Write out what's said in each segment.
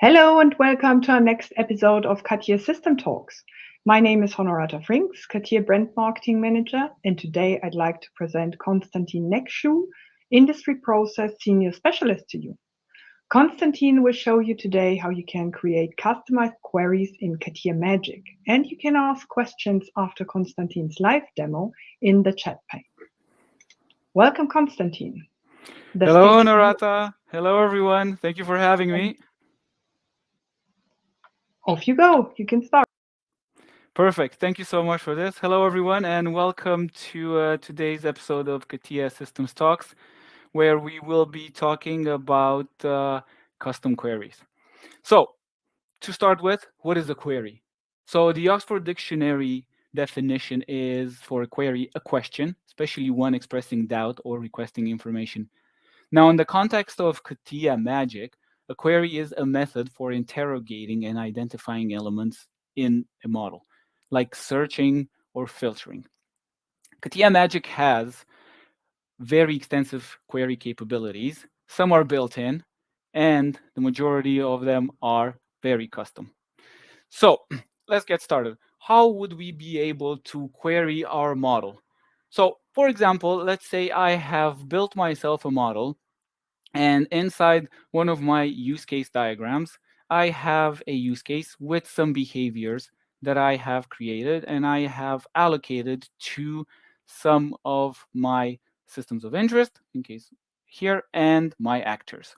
Hello and welcome to our next episode of CATIA System Talks. My name is Honorata Frinks, CATIA Brand Marketing Manager, and today I'd like to present Constantin NEACSU, Industry Process Senior Specialist to you. Constantin will show you today how you can create customized queries in CATIA Magic, and you can ask questions after Constantin's live demo in the chat pane. Welcome, Constantin. The Hello, stage is Honorata. Hello, everyone. Thank you for having yours. me. Off you go. You can start. Perfect. Thank you so much for this. Hello, everyone, and welcome to today's episode of CATIA Systems Talks, where we will be talking about custom queries. So, to start with, what is a query? So, the Oxford Dictionary definition is for a query a question, especially one expressing doubt or requesting information. Now, in the context of CATIA Magic, a query is a method for interrogating and identifying elements in a model, like searching or filtering. CATIA Magic has very extensive query capabilities. Some are built in, and the majority of them are very custom. So, let's get started. How would we be able to query our model? So, for example, let's say I have built myself a model, and inside one of my use case diagrams, I have a use case with some behaviors that I have created and I have allocated to some of my systems of interest, in case here, and my actors.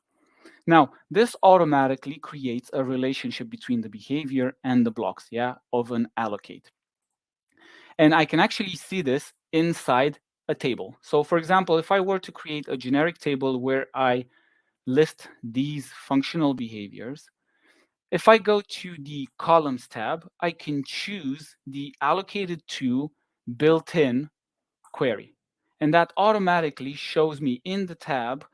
Now, this automatically creates a relationship between the behavior and the blocks, yeah, of an allocate. And I can actually see this inside a table. So for example, if I were to create a generic table where I list these functional behaviors, if I go to the columns tab, I can choose the allocated to built-in query. And that automatically shows me in the tab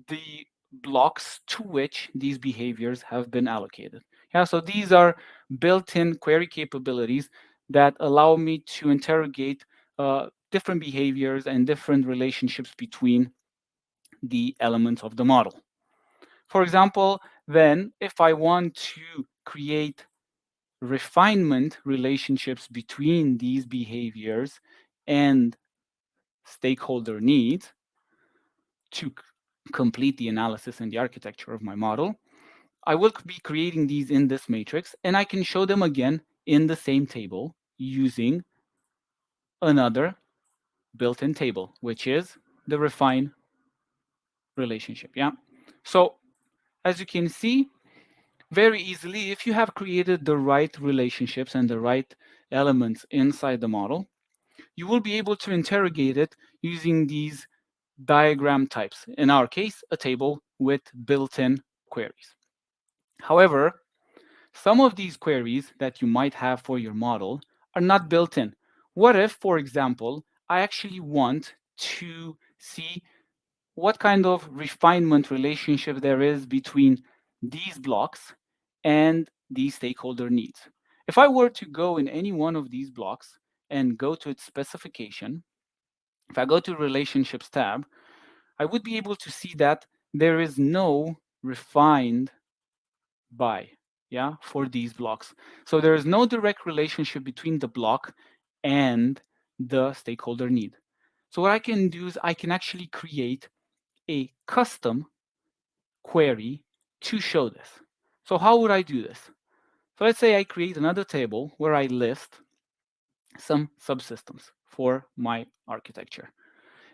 the blocks to which these behaviors have been allocated. Yeah, so these are built-in query capabilities that allow me to interrogate different behaviors and different relationships between the elements of the model. For example, then if I want to create refinement relationships between these behaviors and stakeholder needs to complete the analysis and the architecture of my model, I will be creating these in this matrix, and I can show them again in the same table using another built-in table, which is the refine relationship. Yeah. So as you can see, very easily, if you have created the right relationships and the right elements inside the model, you will be able to interrogate it using these diagram types. In our case, a table with built-in queries. However, some of these queries that you might have for your model are not built in. What if, for example, I actually want to see what kind of refinement relationship there is between these blocks and these stakeholder needs? If I were to go in any one of these blocks and go to its specification, if I go to relationships tab, I would be able to see that there is no refined by, yeah, for these blocks. So there is no direct relationship between the block and the stakeholder need. So what I can do is I can actually create a custom query to show this. So how would I do this? So let's say I create another table where I list some subsystems for my architecture.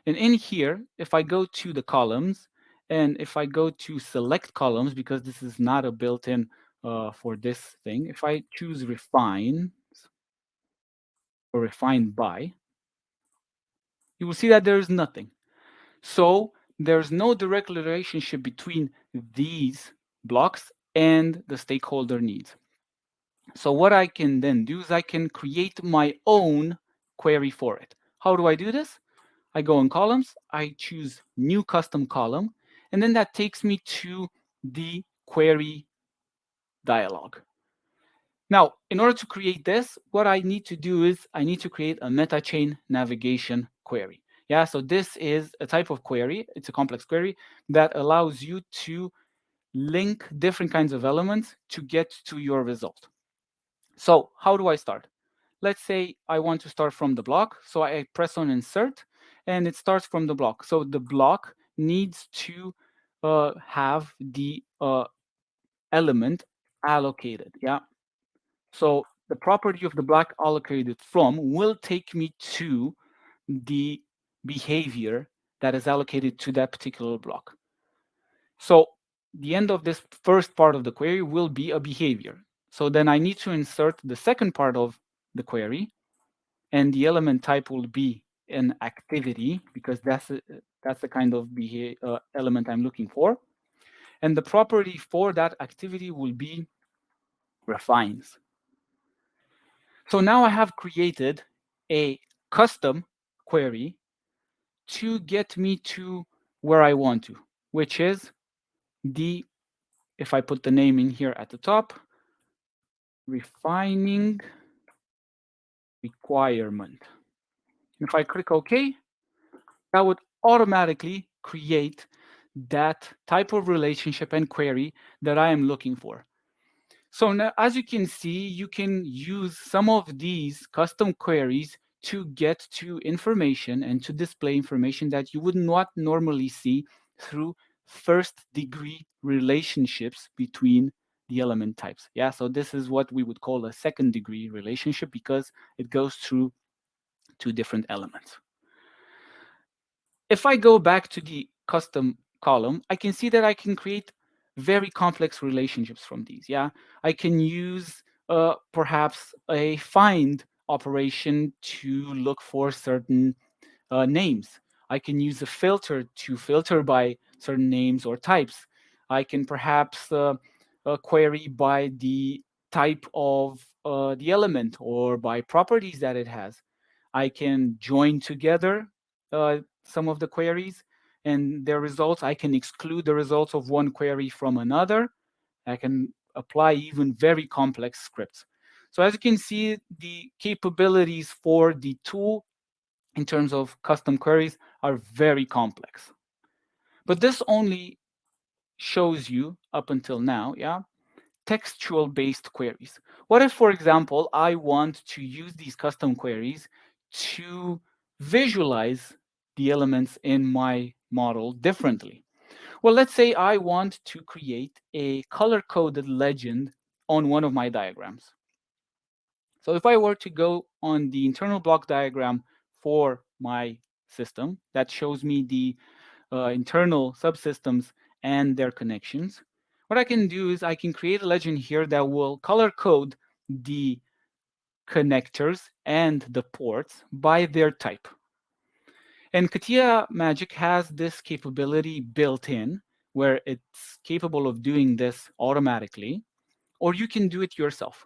And in here, if I go to the columns, and if I go to select columns, because this is not a built-in for this thing, if I choose refine or refine by, you will see that there is nothing. So there's no direct relationship between these blocks and the stakeholder needs. So what I can then do is I can create my own query for it. How do I do this? I go in columns, I choose new custom column, and then that takes me to the query dialog. Now, in order to create this, what I need to do is I need to create a meta chain navigation query. Yeah, so this is a type of query. It's a complex query that allows you to link different kinds of elements to get to your result. So how do I start? Let's say I want to start from the block. So I press on insert and it starts from the block. So the block needs to have the element allocated. Yeah. So the property of the block allocated from will take me to the behavior that is allocated to that particular block. So the end of this first part of the query will be a behavior. So then I need to insert the second part of the query, and the element type will be an activity because that's the kind of element I'm looking for. And the property for that activity will be refines. So now I have created a custom query to get me to where I want to, which is the, if I put the name in here at the top, refining requirement. If I click OK, that would automatically create that type of relationship and query that I am looking for. So now, as you can see, you can use some of these custom queries to get to information and to display information that you would not normally see through first degree relationships between the element types. Yeah, so this is what we would call a second degree relationship because it goes through two different elements. If I go back to the custom column, I can see that I can create very complex relationships from these. Yeah, I can use perhaps a find operation to look for certain names. I can use a filter to filter by certain names or types. I can perhaps query by the type of the element or by properties that it has. I can join together some of the queries and their results. I can exclude the results of one query from another. I can apply even very complex scripts. So as you can see, the capabilities for the tool in terms of custom queries are very complex. But this only shows you up until now, yeah, textual based queries. What if, for example, I want to use these custom queries to visualize the elements in my model differently? Well, let's say I want to create a color coded legend on one of my diagrams. So if I were to go on the internal block diagram for my system that shows me the internal subsystems and their connections, what I can do is I can create a legend here that will color code the connectors and the ports by their type. And CATIA Magic has this capability built in where it's capable of doing this automatically, or you can do it yourself.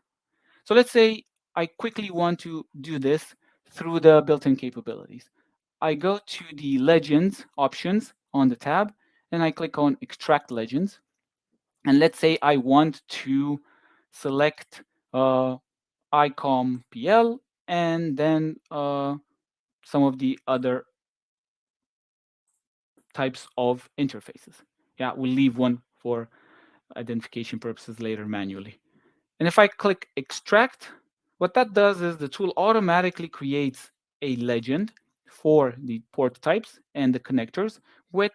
So let's say I quickly want to do this through the built-in capabilities. I go to the Legends options on the tab, and I click on Extract Legends. And let's say I want to select ICOM PL and then some of the other types of interfaces. Yeah, we'll leave one for identification purposes later manually. And if I click extract, what that does is the tool automatically creates a legend for the port types and the connectors with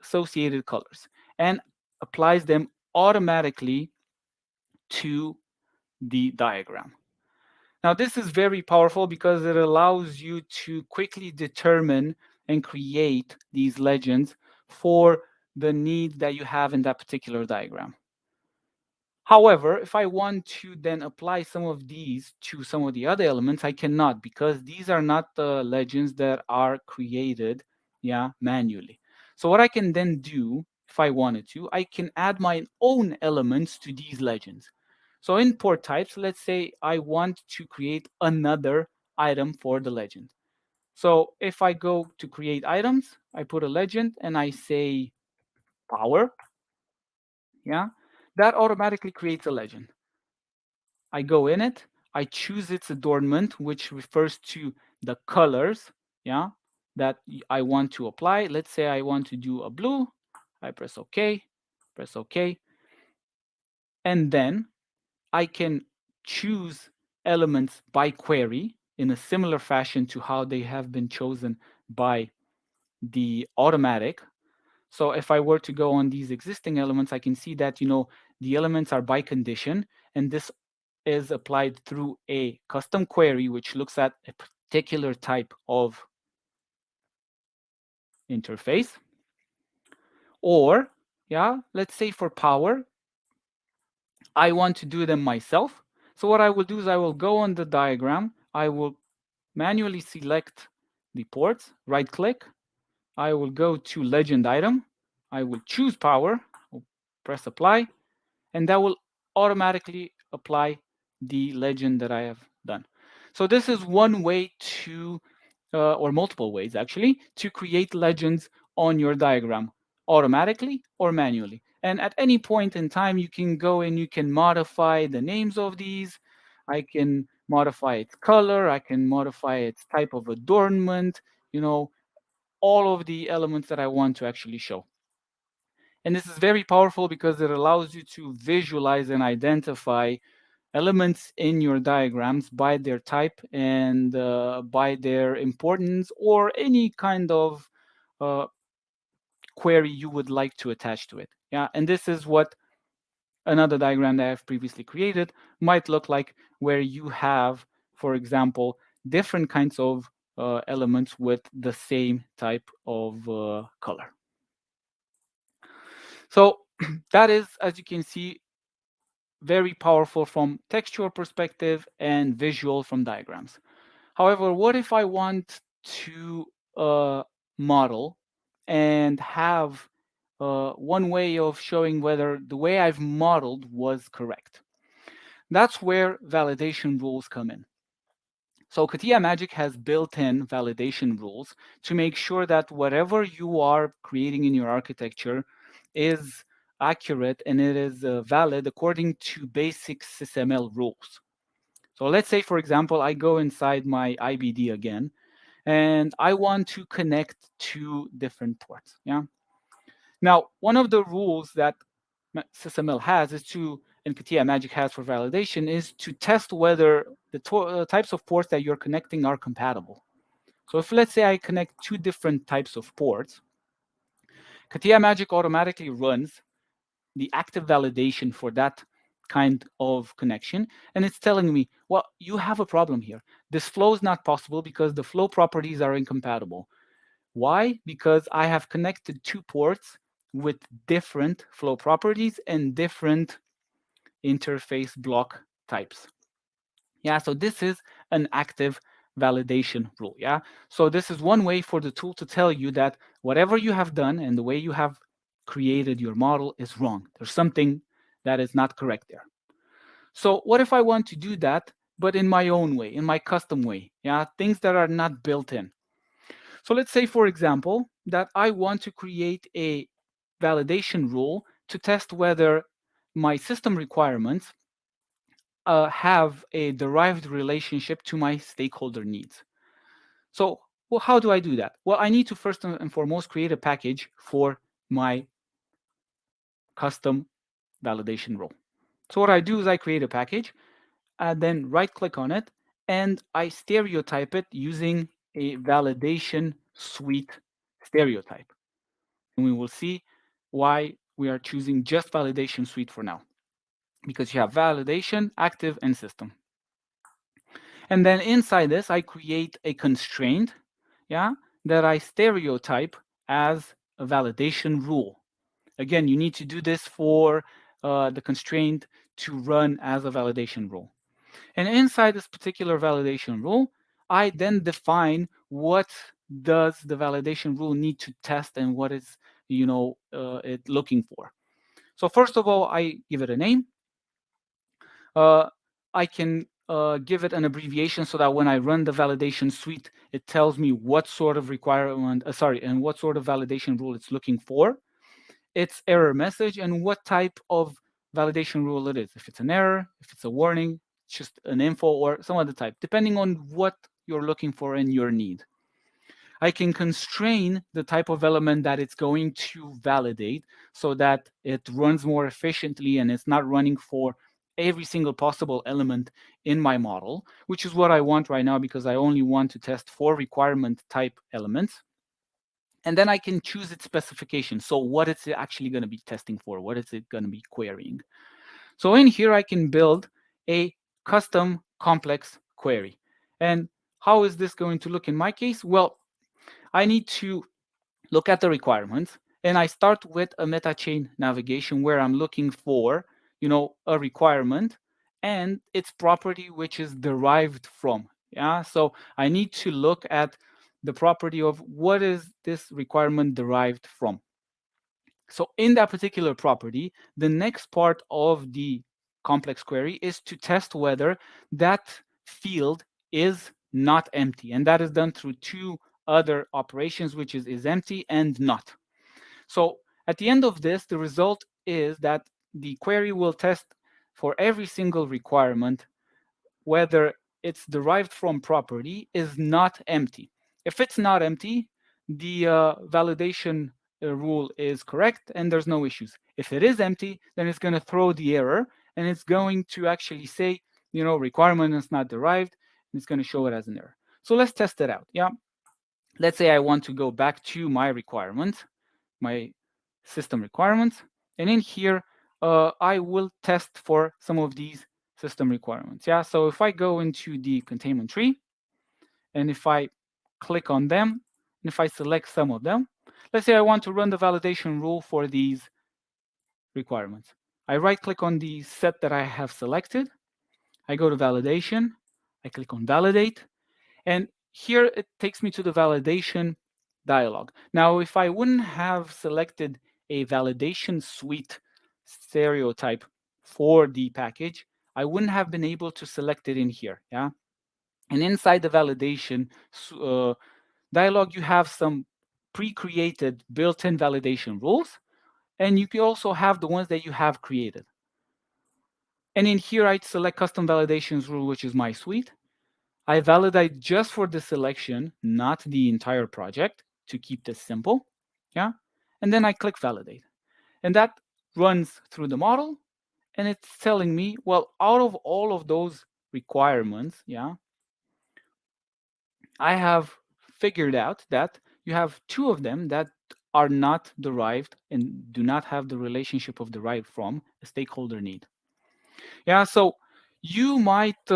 associated colors and applies them automatically to the diagram. Now, this is very powerful because it allows you to quickly determine and create these legends for the need that you have in that particular diagram. However, if I want to then apply some of these to some of the other elements, I cannot because these are not the legends that are created, yeah, manually. So what I can then do, if I wanted to, I can add my own elements to these legends. So in port types, let's say I want to create another item for the legend. So if I go to create items, I put a legend and I say power, yeah, that automatically creates a legend. I go in it, I choose its adornment, which refers to the colors, yeah, that I want to apply. Let's say I want to do a blue. I press OK, press OK. And then I can choose elements by query in a similar fashion to how they have been chosen by the automatic. So if I were to go on these existing elements, I can see that, the elements are by condition, and this is applied through a custom query, which looks at a particular type of interface. Or, yeah, let's say for power, I want to do them myself. So what I will do is I will go on the diagram, I will manually select the ports, right click, I will go to legend item, I will choose power, I'll press apply, and that will automatically apply the legend that I have done. So this is one way to, or multiple ways actually, to create legends on your diagram automatically or manually. And at any point in time, you can go and you can modify the names of these. I can modify its color. I can modify its type of adornment, all of the elements that I want to actually show. And this is very powerful because it allows you to visualize and identify elements in your diagrams by their type and by their importance or any kind of uh, query you would like to attach to it. Yeah, and this is what another diagram that I've previously created might look like, where you have, for example, different kinds of elements with the same type of color. So that is, as you can see, very powerful from textual perspective and visual from diagrams. However, what if I want to model and have one way of showing whether the way I've modeled was correct? That's where validation rules come in. So CATIA Magic has built-in validation rules to make sure that whatever you are creating in your architecture is accurate and it is valid according to basic SysML rules. So let's say, for example, I go inside my IBD again, and I want to connect two different ports. Yeah. Now, one of the rules that SysML has is to, and CATIA Magic has for validation, is to test whether the types of ports that you're connecting are compatible. So if, let's say, I connect two different types of ports, CATIA Magic automatically runs the active validation for that kind of connection. And it's telling me, well, you have a problem here. This flow is not possible because the flow properties are incompatible. Why? Because I have connected two ports with different flow properties and different interface block types. Yeah, so this is an active validation rule. Yeah, so this is one way for the tool to tell you that whatever you have done and the way you have created your model is wrong. There's something that is not correct there. So what if I want to do that, but in my own way, in my custom way? Yeah, things that are not built in. So let's say, for example, that I want to create a validation rule to test whether my system requirements have a derived relationship to my stakeholder needs. So, well, how do I do that? Well, I need to first and foremost create a package for my custom validation rule. So what I do is I create a package, and then right-click on it, and I stereotype it using a validation suite stereotype. And we will see why we are choosing just validation suite for now, because you have validation, active, and system. And then inside this, I create a constraint, yeah, that I stereotype as a validation rule. Again, you need to do this for the constraint to run as a validation rule. And inside this particular validation rule, I then define what does the validation rule need to test and what is, it looking for. So first of all, I give it a name. I can give it an abbreviation so that when I run the validation suite, it tells me what sort of requirement, and what sort of validation rule it's looking for, its error message, and what type of validation rule it is. If it's an error, if it's a warning, just an info, or some other type, depending on what you're looking for and your need. I can constrain the type of element that it's going to validate so that it runs more efficiently and it's not running for every single possible element in my model, which is what I want right now because I only want to test for requirement type elements. And then I can choose its specification. So what is it actually going to be testing for? What is it going to be querying? So in here, I can build a custom complex query. And how is this going to look in my case? Well, I need to look at the requirements, and I start with a meta chain navigation where I'm looking for, a requirement and its property which is derived from. Yeah, so I need to look at the property of what is this requirement derived from. So in that particular property, the next part of the complex query is to test whether that field is not empty. And that is done through two other operations, which is empty and not. So at the end of this, the result is that the query will test for every single requirement whether it's derived from property is not empty. If it's not empty, the validation rule is correct and there's no issues. If it is empty, then it's going to throw the error and it's going to actually say, requirement is not derived, and it's going to show it as an error. So let's test it out. Yeah. Let's say I want to go back to my requirements, my system requirements, and in here, I will test for some of these system requirements. Yeah, so if I go into the containment tree, and if I click on them, and if I select some of them, let's say I want to run the validation rule for these requirements. I right-click on the set that I have selected. I go to validation. I click on validate. And here it takes me to the validation dialog. Now, if I wouldn't have selected a validation suite stereotype for the package, I wouldn't have been able to select it in here. Yeah. And inside the validation dialog, you have some pre-created built-in validation rules, and you can also have the ones that you have created. And in here, I select custom validations rule, which is my suite. I validate just for the selection, not the entire project, to keep this simple. Yeah. And then I click validate. And that runs through the model. And it's telling me, well, out of all of those requirements, yeah, I have figured out that you have two of them that are not derived and do not have the relationship of derived from a stakeholder need. Yeah. So you might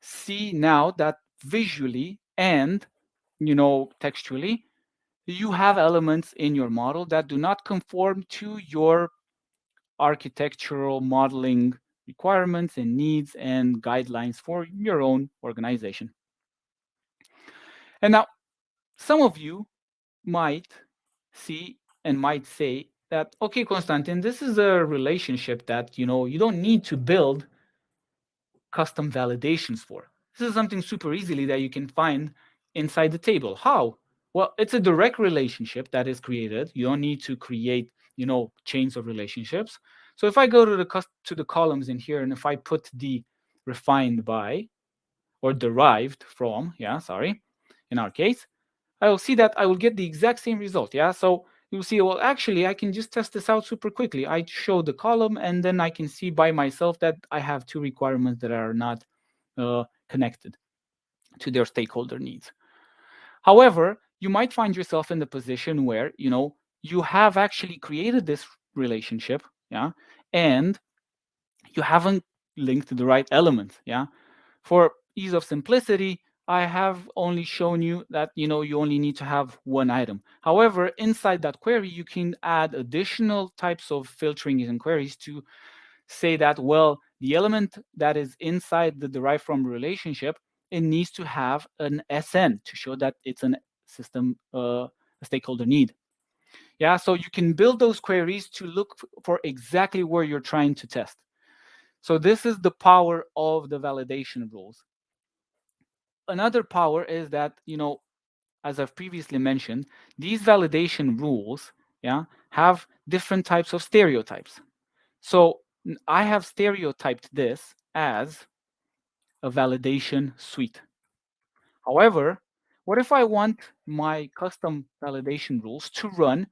see now that visually and textually, you have elements in your model that do not conform to your architectural modeling requirements and needs and guidelines for your own organization. And now, some of you might see and might say that, okay, Konstantin, this is a relationship that, you don't need to build custom validations for. This is something super easily that you can find inside the table. How? Well, it's a direct relationship that is created. You don't need to create, chains of relationships. So if I go to the columns in here, and if I put the refined by or derived from, yeah, sorry, in our case, I will see that I will get the exact same result. Yeah, so you'll see, well, actually, I can just test this out super quickly. I show the column, and then I can see by myself that I have two requirements that are not connected to their stakeholder needs. However, you might find yourself in the position where, you have actually created this relationship, yeah, and you haven't linked the right elements, yeah. For ease of simplicity, I have only shown you that you only need to have one item. However, inside that query, you can add additional types of filtering and queries to say that, well, the element that is inside the derived from relationship, it needs to have an SN to show that it's a system a stakeholder need. Yeah, so you can build those queries to look for exactly where you're trying to test. So this is the power of the validation rules. Another power is that, as I've previously mentioned, these validation rules, yeah, have different types of stereotypes. So I have stereotyped this as a validation suite. However, What if I want my custom validation rules to run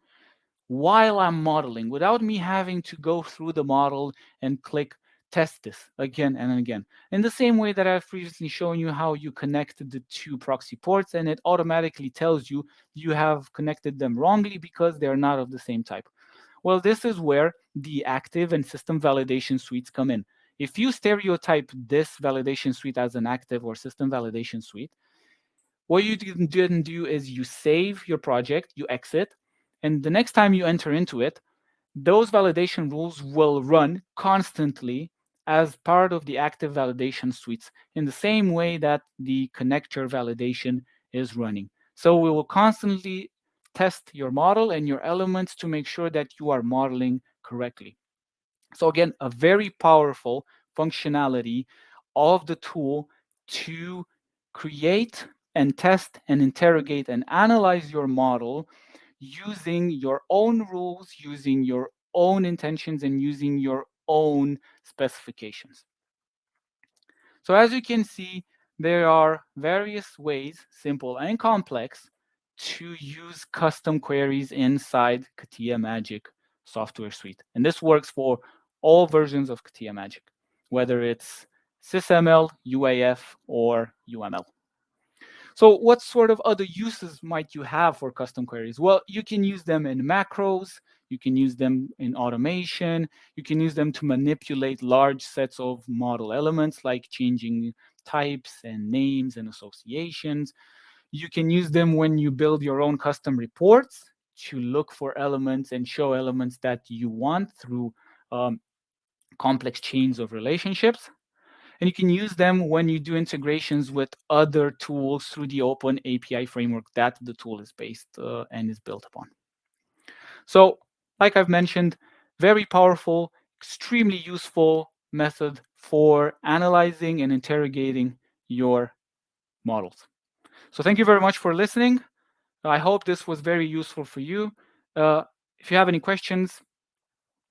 while I'm modeling without me having to go through the model and click test this again and again? In the same way that I've previously shown you how you connected the two proxy ports and it automatically tells you you have connected them wrongly because they're not of the same type. Well, this is where the active and system validation suites come in. If you stereotype this validation suite as an active or system validation suite, what you didn't do is you save your project, you exit, and the next time you enter into it, those validation rules will run constantly as part of the active validation suites in the same way that the connector validation is running. So we will constantly test your model and your elements to make sure that you are modeling correctly. So again, a very powerful functionality of the tool to create and test and interrogate and analyze your model using your own rules, using your own intentions, and using your own specifications. So as you can see, there are various ways, simple and complex, to use custom queries inside CATIA Magic software suite. And this works for all versions of CATIA Magic, whether it's SysML, UAF, or UML. So what sort of other uses might you have for custom queries? Well, you can use them in macros, you can use them in automation, you can use them to manipulate large sets of model elements like changing types and names and associations. You can use them when you build your own custom reports to look for elements and show elements that you want through complex chains of relationships. And you can use them when you do integrations with other tools through the open API framework that the tool is based and is built upon. So, like I've mentioned, very powerful, extremely useful method for analyzing and interrogating your models. So thank you very much for listening. I hope this was very useful for you. If you have any questions,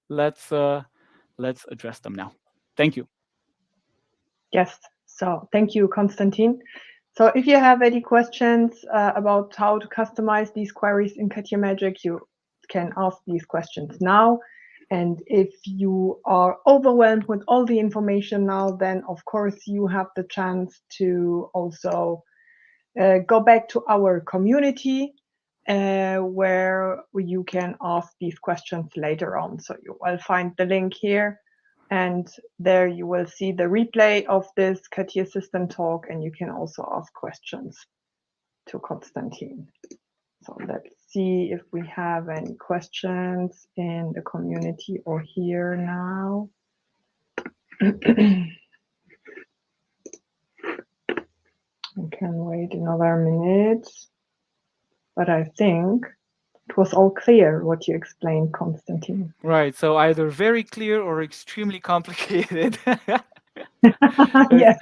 let's address them now. Thank you. Yes. So thank you, Constantin. So if you have any questions about how to customize these queries in CATIA Magic, you can ask these questions now. And if you are overwhelmed with all the information now, then of course you have the chance to also go back to our community where you can ask these questions later on. So you will find the link here. And there you will see the replay of this CATIA System Talk, and you can also ask questions to Constantin. So let's see if we have any questions in the community or here now. We can wait another minute, but I think it was all clear what you explained, Constantin. Right. So either very clear or extremely complicated. Yes.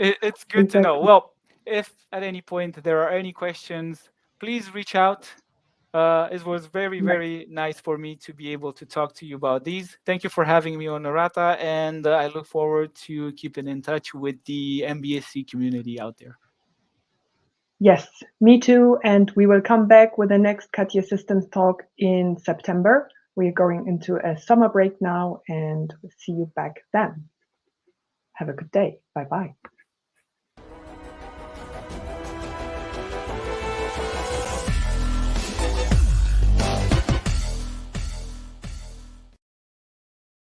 It's good to know. Well, if at any point there are any questions, please reach out. It was very, very nice for me to be able to talk to you about these. Thank you for having me on Narata, and I look forward to keeping in touch with the MBSE community out there. Yes, me too. And we will come back with the next CATIA Systems Talk in September. We're going into a summer break now, and we'll see you back then. Have a good day. Bye-bye.